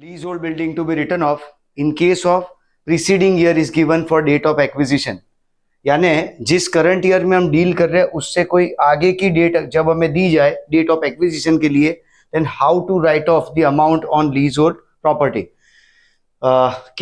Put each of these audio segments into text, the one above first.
leasehold building to be written off in case of preceding year is given for date of acquisition. यानी जिस current year में हम deal कर रहे हैं उससे कोई आगे की डेट जब हमें दी जाए डेट ऑफ एक्विजिशन के लिए, then how to write off the amount on leasehold property.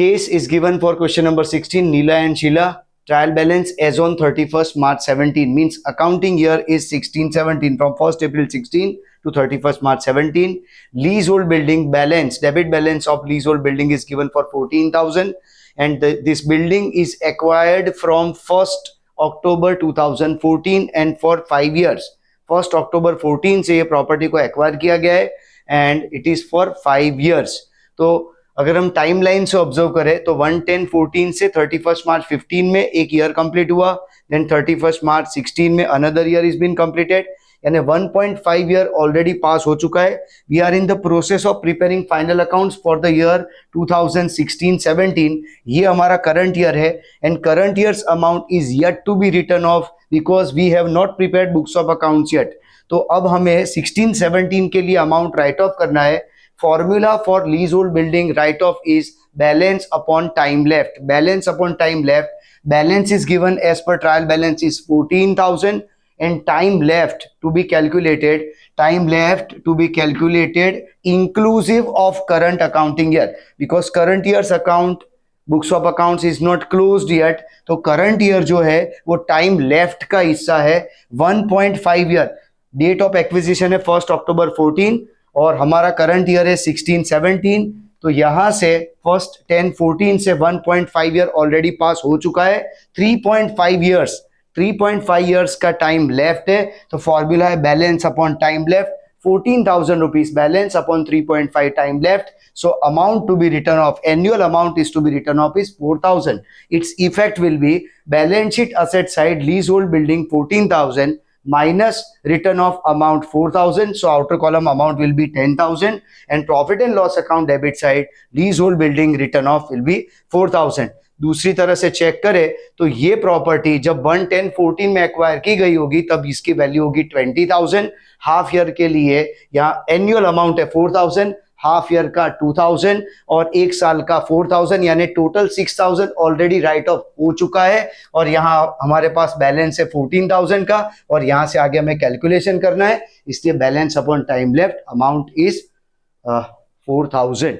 Case is given for question number 16, Neela and Sheila. Trial balance as on 31st March 17 means accounting year is 16-17 from 1st April 16 to 31st March 17. Leasehold building balance, debit balance of leasehold building is given for 14,000 and this building is acquired from 1st October 2014 and for 5 years. 1st October 14 से ये property को acquire किया गया है and it is for 5 years. तो अगर हम time line से ऑब्जर्व करें तो 1/10/14 से 31st March 15 में एक ईयर कंप्लीट हुआ, देन 31st March 16 में another year is been completed, यानी 1.5 ईयर ऑलरेडी पास हो चुका है. We are in the process of preparing final accounts for the year 2016-17. ये हमारा करंट ईयर है and current year's amount is yet to be written off because we have not prepared books of accounts yet. तो अब हमें 16-17 के लिए amount right of करना है. Formula for leasehold building write-off is balance upon time left. Balance upon time left. Balance is given as per trial balance is 14,000 and time left to be calculated. Time left to be calculated inclusive of current accounting year because current year's account books of accounts is not closed yet. तो current year जो है वो time left का हिस्सा है 1.5 year. Date of acquisition है 1st October 14 और हमारा करंट ईयर है 16-17. तो यहां से 1st 10-14 से 1.5 ईयर ऑलरेडी पास हो चुका है. 3.5 ईयर्स का टाइम लेफ्ट है. तो फॉर्मूला है balance upon time left, 14,000 rupees balance upon 3.5 time left. So amount to be written off, annual amount is to be written off is 4,000. Its effect will be balance sheet asset side leasehold building 14,000 minus written off amount 4,000. So outer column amount will be 10,000 and profit and loss account debit side leasehold building written off will be 4,000. दूसरी तरह से check करें तो ये property जब 1/10/14 में acquire की गई होगी तब इसकी वैल्यू होगी 20,000. हाफ ईयर के लिए यहाँ एनुअल अमाउंट है 4,000, हाफ ईयर का 2,000 और एक साल का 4,000, यानी टोटल 6,000 ऑलरेडी राइट ऑफ हो चुका है. और यहाँ हमारे पास बैलेंस है 14,000 का और यहाँ से आगे हमें कैलकुलेशन करना है, इसलिए balance upon time left amount is 4,000.